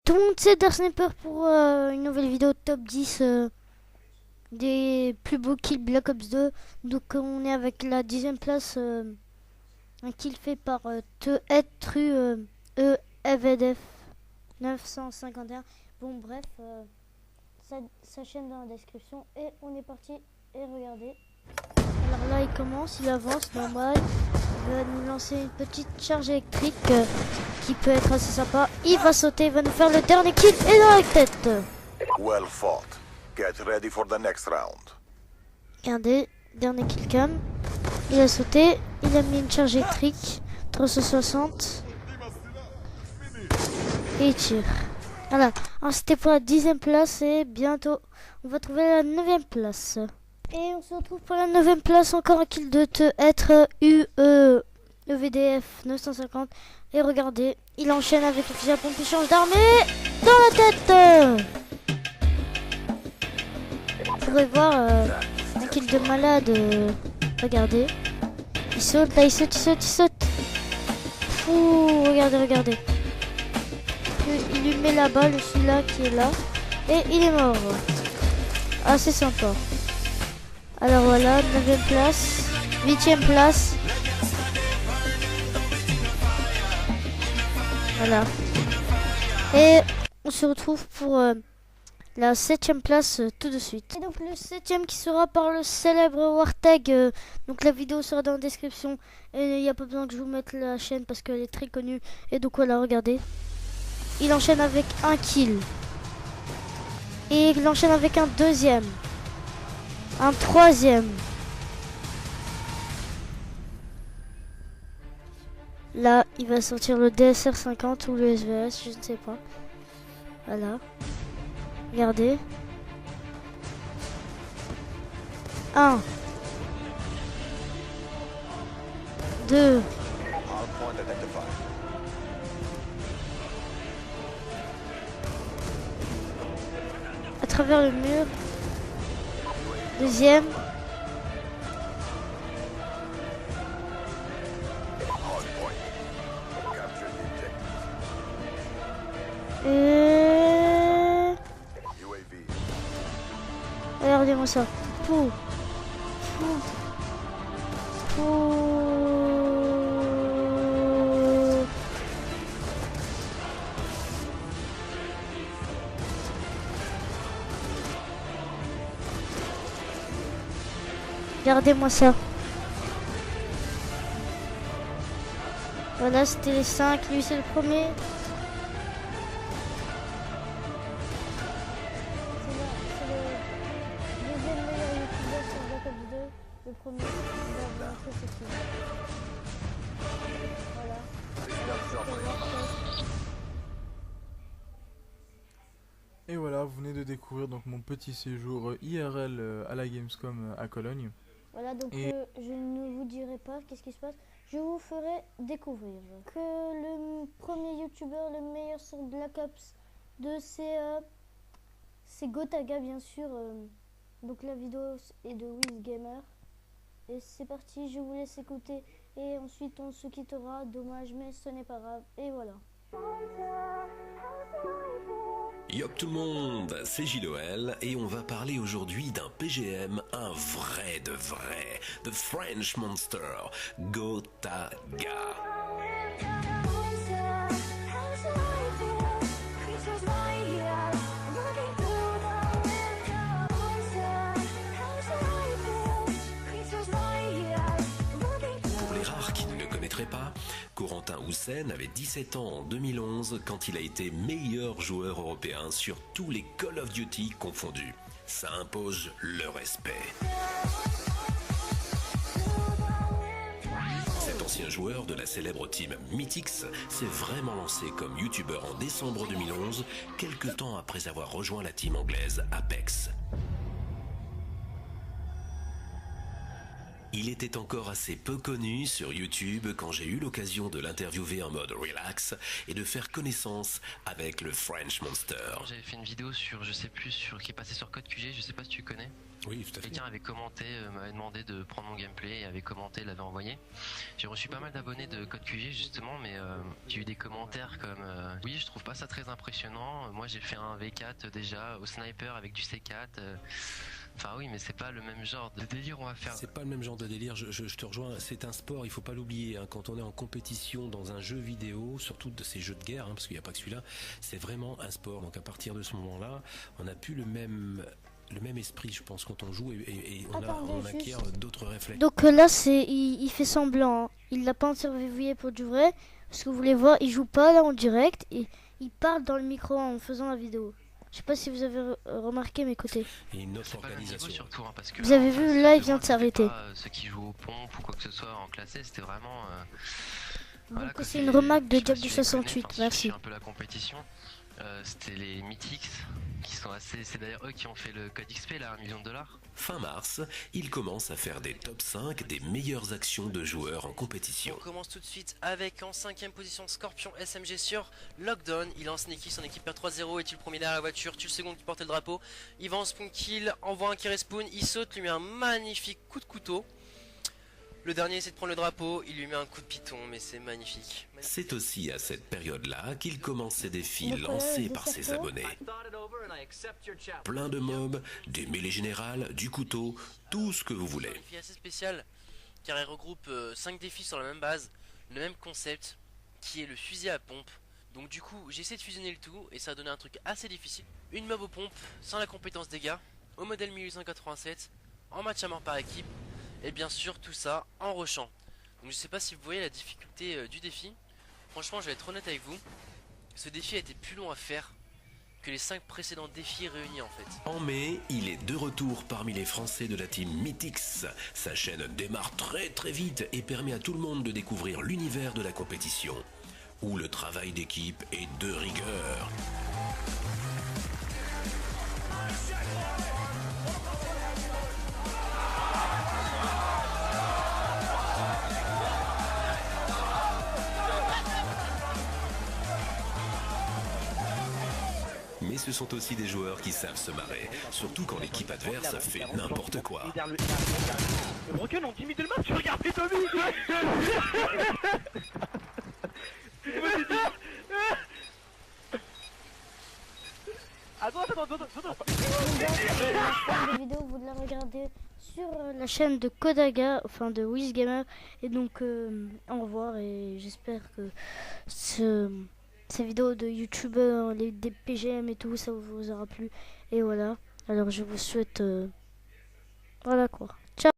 Tout le monde c'est Dark Sniper pour une nouvelle vidéo top 10 des plus beaux kills Black Ops 2. Donc on est avec la 10e place, un kill fait par EVDF 951. Bon bref, sa chaîne dans la description et on est parti et regardez. Alors là il commence, il avance normal, il va nous lancer une petite charge électrique qui peut être assez sympa. Il va sauter, il va nous faire le dernier kill et dans la tête. Well fought. Get ready for the next round. Regardez, dernier kill cam. Il a sauté, il a mis une charge électrique 360 et il tire. Voilà, alors c'était pour la 10e place et bientôt on va trouver la 9e place. Et on se retrouve pour la 9e place, encore un kill de être EVDF 950. Et regardez, il enchaîne avec le fusil à pompe, il change d'arme et dans la tête. Vous pourrez voir un kill de malade. Regardez, il saute, là il saute, il saute, il saute. Ouh, regardez. Il lui met la balle, celui-là qui est là. Et il est mort. Ah, c'est sympa. Alors voilà, 9e place, 8e place. Voilà. Et on se retrouve pour la 7e place tout de suite. Et donc le 7e qui sera par le célèbre Wartheg. Donc la vidéo sera dans la description. Et il n'y a pas besoin que je vous mette la chaîne parce qu'elle est très connue. Et donc voilà, regardez. Il enchaîne avec un kill. Et il enchaîne avec un deuxième. Un troisième. Là, il va sortir le DSR 50 ou le SVS, je ne sais pas. Voilà. Regardez. 1. 2. À travers le mur. Deuxième. Et... regardez-moi ça. Pou. Pou. Pou. Regardez-moi ça. Voilà, c'était les 5. Lui, c'est le premier. Le premier, voilà. Et voilà, vous venez de découvrir donc mon petit séjour IRL à la Gamescom à Cologne. Voilà, donc Et... je ne vous dirai pas qu'est-ce qui se passe. Je vous ferai découvrir que le premier youtubeur, le meilleur sur Black Ops 2, c'est Gotaga, bien sûr. Donc la vidéo est de WizGamer. Et c'est parti, je vous laisse écouter. Et ensuite on se quittera. Dommage, mais ce n'est pas grave. Et voilà. Yo tout le monde, c'est JLOL et on va parler aujourd'hui d'un PGM, un vrai de vrai, The French Monster, Gotaga. Pour les rares qui ne le connaîtraient pas, Corentin Houssen avait 17 ans en 2011 quand il a été meilleur joueur européen sur tous les Call of Duty confondus. Ça impose le respect. Cet ancien joueur de la célèbre team Mythix s'est vraiment lancé comme youtubeur en décembre 2011, quelques temps après avoir rejoint la team anglaise Apex. Il était encore assez peu connu sur YouTube quand j'ai eu l'occasion de l'interviewer en mode relax et de faire connaissance avec le French Monster. J'avais fait une vidéo sur, je sais plus, qui est passée sur Code QG, je sais pas si tu connais. Oui, tout à fait. Quelqu'un avait commenté, m'avait demandé de prendre mon gameplay et avait commenté, l'avait envoyé. J'ai reçu pas mal d'abonnés de Code QG justement, mais j'ai eu des commentaires comme oui, je trouve pas ça très impressionnant. Moi j'ai fait un V4 déjà au sniper avec du C4. Enfin oui, mais c'est pas le même genre de délire on va faire. C'est pas le même genre de délire, je te rejoins, c'est un sport, il faut pas l'oublier, hein. Quand on est en compétition dans un jeu vidéo, surtout de ces jeux de guerre, hein, parce qu'il n'y a pas que celui-là, c'est vraiment un sport. Donc à partir de ce moment-là, on n'a plus le même esprit, je pense, quand on joue et on acquiert d'autres réflexes. Donc là, il fait semblant, hein. Il l'a pas interviewé pour du vrai. Parce que vous voulez voir, il joue pas là en direct et il parle dans le micro en faisant la vidéo. Je sais pas si vous avez remarqué mes côtés. Et notre C'est pas le niveau organisation. surtout, hein, parce que Vous avez vu, là, il vient de c'était s'arrêter. pas, ceux qui jouent aux pompes ou quoi que ce soit en classé, c'était vraiment. Donc quoi, c'est une remarque de je sais pas Job si du tu les 68, connais, enfin, si tu merci. suis un peu la compétition. C'était les Mythics qui sont assez. C'est d'ailleurs eux qui ont fait le code XP là, $1 million. Fin mars, il commence à faire des top 5 des meilleures actions de joueurs en compétition. On commence tout de suite avec en 5ème position Scorpion SMG sur Lockdown. Il lance Neki, son équipe perd 3-0, est-il le premier derrière la voiture, tue le second qui portait le drapeau. Il va en spawn kill, envoie un qui respawn, il saute, lui met un magnifique coup de couteau. Le dernier essaie de prendre le drapeau, il lui met un coup de piton, mais c'est magnifique. C'est aussi à cette période-là qu'il commence ses défis lancés par ses abonnés. Plein de mobs, des mêlées générales, du couteau, tout ce que vous voulez. Un défi assez spécial car il regroupe 5 défis sur la même base, le même concept qui est le fusil à pompe. Donc du coup j'ai essayé de fusionner le tout et ça a donné un truc assez difficile. Une mob aux pompes sans la compétence dégâts, au modèle 1887, en match à mort par équipe et bien sûr tout ça en rushant. Donc je sais pas si vous voyez la difficulté du défi. Franchement je vais être honnête avec vous, ce défi a été plus long à faire que les 5 précédents défis réunis en fait. En mai, il est de retour parmi les Français de la team Mythix. Sa chaîne démarre très vite et permet à tout le monde de découvrir l'univers de la compétition, où le travail d'équipe est de rigueur. Mais ce sont aussi des joueurs qui savent se marrer, surtout quand l'équipe adverse fait n'importe quoi. Le broken, on diminue le match, regarde les Tommy. Attends. La vidéo, vous la regardez sur la chaîne de Kodaga, enfin de WizGamer. Et donc, au revoir et j'espère que ces vidéos de youtubeurs, des PGM et tout, ça vous aura plu. Et voilà, alors je vous souhaite... voilà quoi.